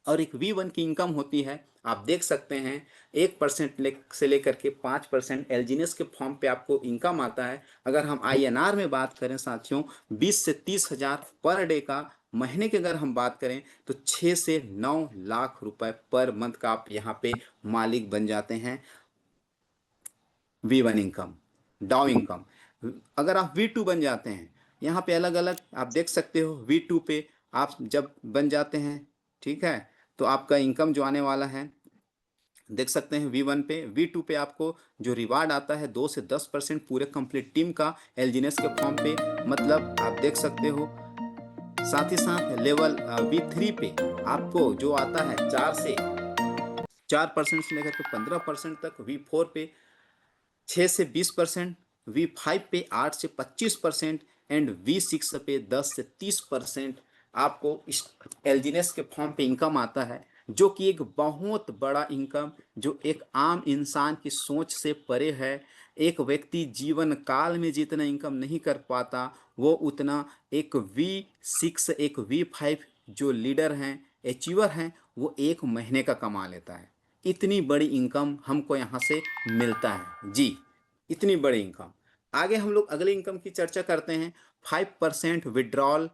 और एक V1 की इनकम होती है, आप देख सकते हैं 1% से लेकर के 5% एलजीनियस के फॉर्म पे आपको इनकम आता है। अगर हम INR में बात करें साथियों 20 से 30,000 पर डे का, महीने की अगर हम बात करें तो 6 से 9 लाख रुपए पर मंथ का आप यहाँ पे मालिक बन जाते हैं। V1 इनकम, डाउ इनकम। अगर आप V2 बन जाते हैं, यहाँ पे अलग अलग आप देख सकते हो, V2 पे आप जब बन जाते हैं, ठीक है, तो आपका इनकम जो आने वाला है देख सकते हैं V1 पे। V2 पे आपको जो रिवार्ड आता है 2 से 10% पूरे कंप्लीट टीम का एलजीनेस के फॉर्म पे, मतलब आप देख सकते हो। साथ ही साथ लेवल V3 पे आपको जो आता है 4% से लेकर के 15% तक, V4 पे 6 से 20%, V5 पे 8 से 25% एंड V6 पे 10 से 30% आपको इस एलजीनेस के फॉर्म पे इनकम आता है, जो कि एक बहुत बड़ा इनकम, जो एक आम इंसान की सोच से परे है। एक व्यक्ति जीवन काल में जितना इनकम नहीं कर पाता, वो उतना एक V6 एक V5 जो लीडर हैं, अचीवर हैं, वो एक महीने का कमा लेता है। इतनी बड़ी इनकम हमको यहाँ से मिलता है जी, इतनी बड़ी इनकम। आगे हम लोग अगले इनकम की चर्चा करते हैं। 5% विड्रॉल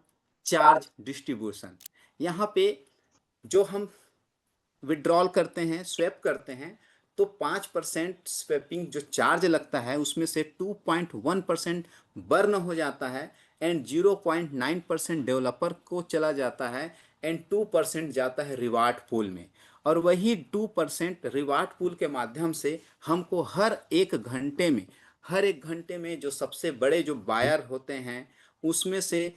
चार्ज डिस्ट्रीब्यूशन। यहाँ पे जो हम विड्रॉल करते हैं, स्वैप करते हैं, तो 5% स्वैपिंग जो चार्ज लगता है उसमें से 2.1% बर्न हो जाता है एंड 0.9% डेवलपर को चला जाता है एंड 2% जाता है रिवार्ड पूल में। और वही 2% रिवार्ड पूल के माध्यम से हमको हर एक घंटे में जो सबसे बड़े जो बायर होते हैं उसमें से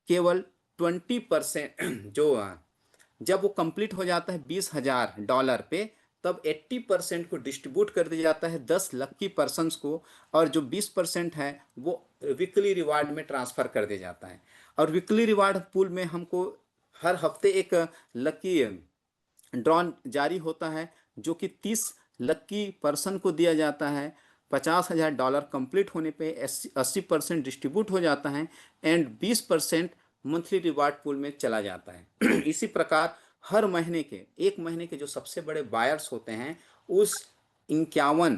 केवल 20% जो जब वो कंप्लीट हो जाता है $20,000 पे, तब 80% को डिस्ट्रीब्यूट कर दिया जाता है 10 लकी पर्सन्स को, और जो 20% है वो वीकली रिवार्ड में ट्रांसफर कर दिया जाता है। और वीकली रिवार्ड पूल में हमको हर हफ्ते एक लकी ड्रॉन जारी होता है, जो कि 30 लकी पर्सन को दिया जाता है। $50,000 कंप्लीट होने पे 80% डिस्ट्रीब्यूट हो जाता है एंड 20% मंथली रिवार्ड पूल में चला जाता है। इसी प्रकार हर महीने के, एक महीने के जो सबसे बड़े बायर्स होते हैं, उस 51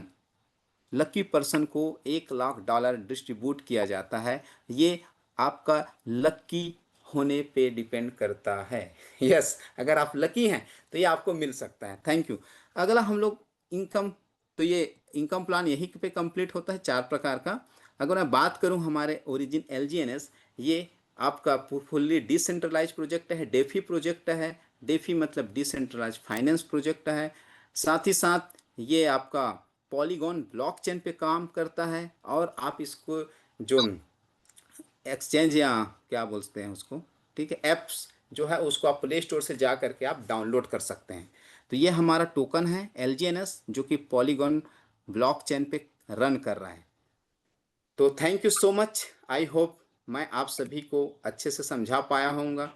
लकी पर्सन को $1,00,000 डिस्ट्रीब्यूट किया जाता है। ये आपका लकी होने पे डिपेंड करता है। यस, अगर आप लकी हैं तो ये आपको मिल सकता है। Thank you. अगला हम लोग इनकम, तो ये इनकम प्लान यही पे कंप्लीट होता है 4 प्रकार का। अगर मैं बात करूं हमारे ओरिजिन एलजीएनएस, ये आपका फुल्ली डिसेंट्रलाइज प्रोजेक्ट है, डेफी प्रोजेक्ट है। डेफी मतलब डिसेंट्रलाइज फाइनेंस प्रोजेक्ट है। साथ ही साथ ये आपका पॉलीगॉन ब्लॉकचेन पे काम करता है, और आप इसको जो एक्सचेंज या क्या बोलते हैं उसको, ठीक है, एप्स जो है उसको आप प्ले स्टोर से जा करके आप डाउनलोड कर सकते हैं। तो ये हमारा टोकन है एलजीएनएस, जो कि पॉलीगॉन ब्लॉकचेन पे रन कर रहा है। तो thank you so much. I hope मैं आप सभी को अच्छे से समझा पाया होऊंगा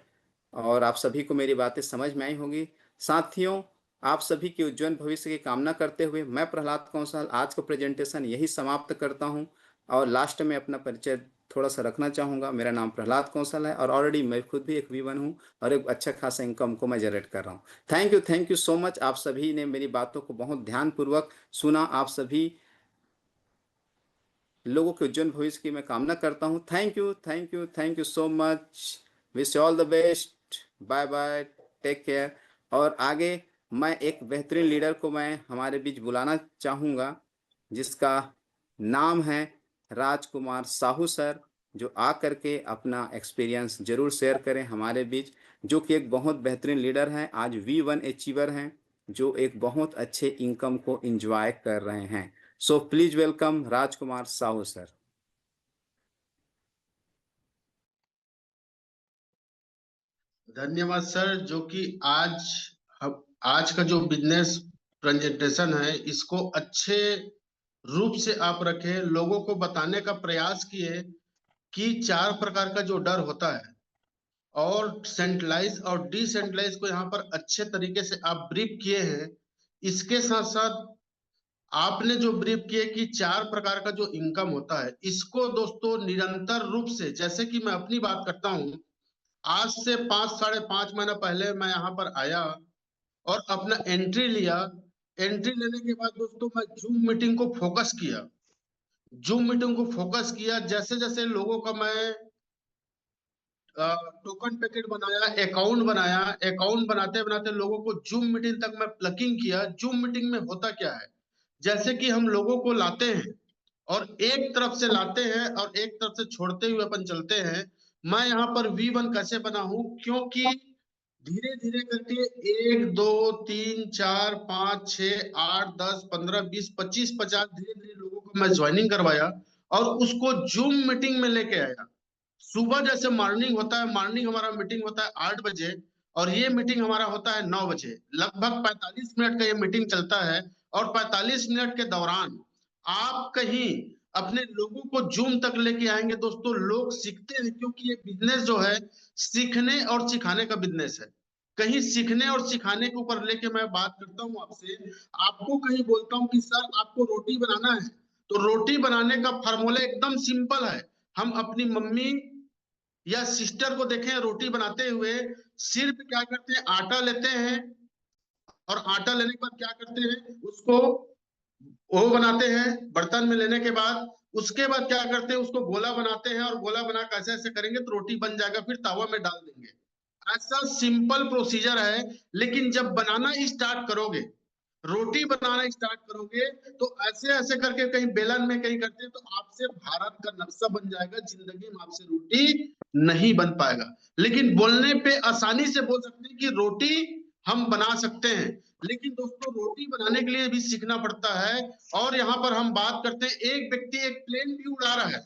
और आप सभी को मेरी बातें समझ में आई होंगी। साथियों, आप सभी के उज्जवल भविष्य की कामना करते हुए मैं प्रहलाद कौशल आज का प्रेजेंटेशन यही समाप्त करता हूं, और लास्ट में अपना परिचय थोड़ा सा रखना चाहूँगा। मेरा नाम प्रहलाद कौशल है और ऑलरेडी मैं खुद भी एक V1 हूँ और एक अच्छा खासा इनकम को मैं जनरेट कर रहा हूँ। Thank you so much. आप सभी ने मेरी बातों को बहुत ध्यानपूर्वक सुना। आप सभी लोगों के उज्जवल भविष्य की मैं कामना करता हूँ। Thank you so much. Wish all the best. Bye bye, take care. और आगे मैं एक बेहतरीन लीडर को मैं हमारे बीच बुलाना चाहूँगा, जिसका नाम है राजकुमार साहू सर, जो आ करके अपना एक्सपीरियंस जरूर शेयर करें हमारे बीच, जो कि एक बहुत बेहतरीन लीडर हैं, आज V1 अचीवर हैं, जो एक बहुत अच्छे इनकम को एंजॉय कर रहे हैं। So please welcome Rajkumar Sahu sir. धन्यवाद सर, जो कि आज का जो बिजनेस प्रेजेंटेशन है इसको अच्छे रूप से आप रखे, लोगों को बताने का प्रयास किए कि 4 प्रकार का जो डर होता है और सेंट्रलाइज और डिसेंट्रलाइज को यहाँ पर अच्छे तरीके से आप ब्रीफ किए हैं। इसके साथ साथ आपने जो ब्रीफ किए कि 4 प्रकार का जो इनकम होता है, इसको दोस्तों निरंतर रूप से, जैसे कि मैं अपनी बात करता हूं, आज से 5 साढ़े 5 महीना पहले मैं यहाँ पर आया और अपना एंट्री लिया। एंट्री लेने के बाद दोस्तों मैं जूम मीटिंग को फोकस किया। जैसे जैसे लोगों का मैं टोकन पैकेट बनाया, अकाउंट बनाते बनाते लोगों को जूम मीटिंग तक मैं प्लगिंग किया। जूम मीटिंग में होता क्या है, जैसे कि हम लोगों को लाते हैं और एक तरफ से लाते हैं और एक तरफ से छोड़ते हुए अपन चलते हैं। मैं यहाँ पर V1 कैसे बना हूं, क्योंकि धीरे धीरे करके 1 2 3 4 5 6 8 10 15 20 25 50 धीरे धीरे लोगों को मैं ज्वाइनिंग करवाया और उसको जूम मीटिंग में लेके आया। सुबह जैसे मॉर्निंग होता है, मॉर्निंग हमारा मीटिंग होता है 8 बजे और ये मीटिंग हमारा होता है 9 बजे। लगभग 45 मिनट का ये मीटिंग चलता है और 45 मिनट के दौरान आप कहीं अपने लोगों को जूम तक लेके आएंगे। दोस्तों, लोग सीखते हैं क्योंकि ये बिजनेस जो है सीखने और सिखाने का बिजनेस है। कहीं सीखने और सिखाने के ऊपर लेके मैं बात करता हूँ आपसे। आपको कहीं बोलता हूँ कि सर आपको रोटी बनाना है, तो रोटी बनाने का फार्मूला एकदम सिंपल है। हम अपनी मम्मी या सिस्टर को देखें रोटी बनाते हुए, सिर्फ क्या करते हैं, आटा लेते हैं और आटा लेने के बाद क्या करते हैं, उसको वो बनाते हैं बर्तन में लेने के बाद। उसके बाद क्या करते हैं, उसको गोला बनाते हैं और गोला बना कैसे ऐसे करेंगे तो रोटी बन जाएगा, फिर तावा में डाल देंगे। ऐसा सिंपल प्रोसीजर है। लेकिन जब बनाना स्टार्ट करोगे, रोटी बनाना स्टार्ट करोगे, तो ऐसे ऐसे करके कहीं बेलन में कहीं करते हैं तो आपसे भारत का नक्शा बन जाएगा। जिंदगी में आपसे रोटी नहीं बन पाएगा। लेकिन बोलने पे आसानी से बोल सकते हैं कि रोटी हम बना सकते हैं, लेकिन दोस्तों रोटी बनाने के लिए भी सीखना पड़ता है। और यहाँ पर हम बात करते हैं, एक व्यक्ति एक प्लेन भी उड़ा रहा है,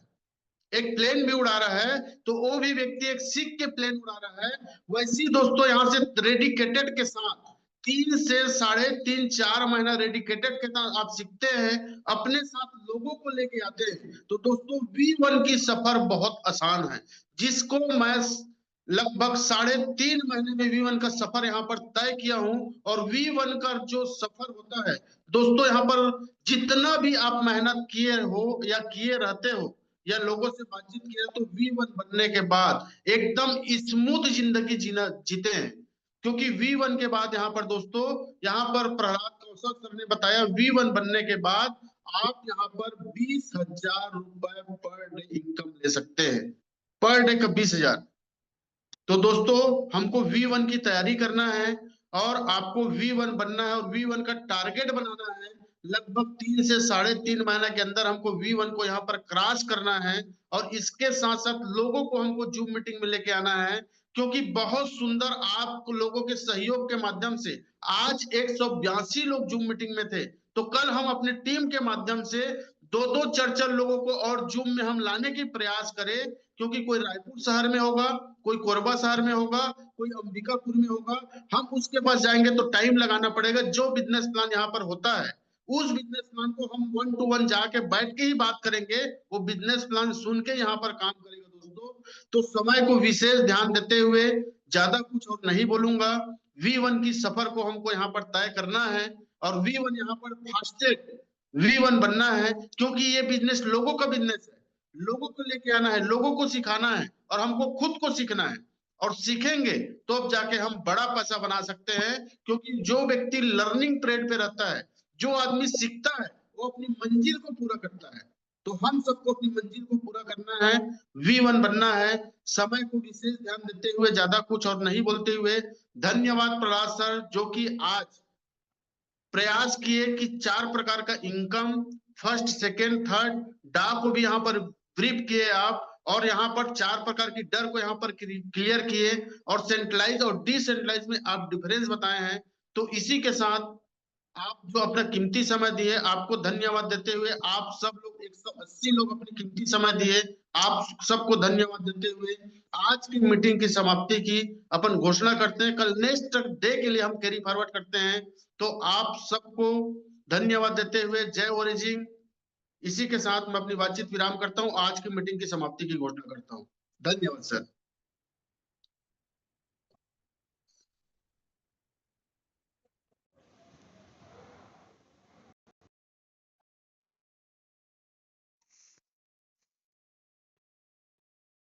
एक प्लेन भी उड़ा रहा है, तो वो भी व्यक्ति एक सीख के प्लेन उड़ा रहा है। वैसे ही दोस्तों यहाँ से डेडिकेटेड के साथ 3 से 3.5 4 महीना डेडिकेटेड के साथ आप सीखते हैं, अपने साथ लोगों को लेके आते हैं, तो दोस्तों V1 की सफर बहुत आसान है। जिसको मैं लगभग 3.5 महीने में V1 का सफर यहाँ पर तय किया हूं। और V1 का जो सफर होता है दोस्तों, यहाँ पर जितना भी आप मेहनत किए हो या किए रहते हो या लोगों से बातचीत किया, तो V1 बनने के बाद एकदम स्मूथ जिंदगी जीना जीते हैं। क्योंकि V1 के बाद यहाँ पर दोस्तों, यहाँ पर प्रहलाद कौशल सर ने बताया, V1 बनने के बाद आप यहाँ पर 20,000 रुपए पर डे इनकम ले सकते हैं। पर डे का 20,000। तो दोस्तों हमको V1 की तैयारी करना है और आपको V1 बनना है और V1 का टारगेट बनाना है। लगभग 3 से 3.5 महीना के अंदर हमको V1 को यहाँ पर क्रॉस करना है। और इसके साथ साथ लोगों को हमको जूम मीटिंग में लेके आना है, क्योंकि बहुत सुंदर आप लोगों के सहयोग के माध्यम से आज 182 लोग जूम मीटिंग में थे। तो कल हम अपनी टीम के माध्यम से 2-2 4-4 लोगों को और जूम में हम लाने की प्रयास करें, क्योंकि कोई रायपुर शहर में होगा, कोई कोरबा शहर में होगा, कोई अंबिकापुर में होगा। हम उसके पास जाएंगे तो टाइम लगाना पड़ेगा। जो बिजनेस प्लान यहाँ पर होता है, उस बिजनेस प्लान को हम 1 to 1 जाके बैठ के ही बात करेंगे। वो बिजनेस प्लान सुन के यहाँ पर काम करेगा दोस्तों। तो समय को विशेष ध्यान देते हुए ज्यादा कुछ और नहीं बोलूंगा। V1 की सफर को हमको यहाँ पर तय करना है और V1 यहाँ पर फास्टेस्ट V1 बनना है, क्योंकि ये बिजनेस लोगों का बिजनेस है। लोगों को लेके आना है, लोगों को सिखाना है और हमको खुद को सीखना है। और सीखेंगे तो अब जाके हम बड़ा पैसा बना सकते हैं, क्योंकि जो व्यक्ति लर्निंग ट्रेड पे रहता है, जो आदमी सीखता है, वो अपनी मंजिल को पूरा करता है। तो हम सबको अपनी मंजिल को पूरा करना है, V1 बनना है। समय को विशेष ध्यान देते हुए, ज्यादा कुछ और नहीं बोलते हुए, धन्यवाद प्रहलाद सर, जो कि आज प्रयास किए कि 4 प्रकार का इनकम, फर्स्ट सेकेंड थर्ड डा को भी यहाँ पर ब्रीफ किए आप, और यहाँ पर 4 प्रकार की डर को यहाँ पर क्लियर किए, और सेंट्रलाइज और डिसेंट्रलाइज में आप डिफरेंस बताए हैं। तो इसी के साथ आप जो अपना कीमती समय दिए, आपको धन्यवाद देते हुए, आप सब लोग 180 लोग अपनी कीमती समय दिए, आप सबको धन्यवाद देते हुए आज की मीटिंग की समाप्ति की अपन घोषणा करते हैं। कल नेक्स्ट डे के लिए हम कैरी फॉरवर्ड करते हैं। तो आप सबको धन्यवाद देते हुए जय ओरिजिन। इसी के साथ मैं अपनी बातचीत विराम करता हूं, आज की मीटिंग की समाप्ति की घोषणा करता हूं। धन्यवाद सर।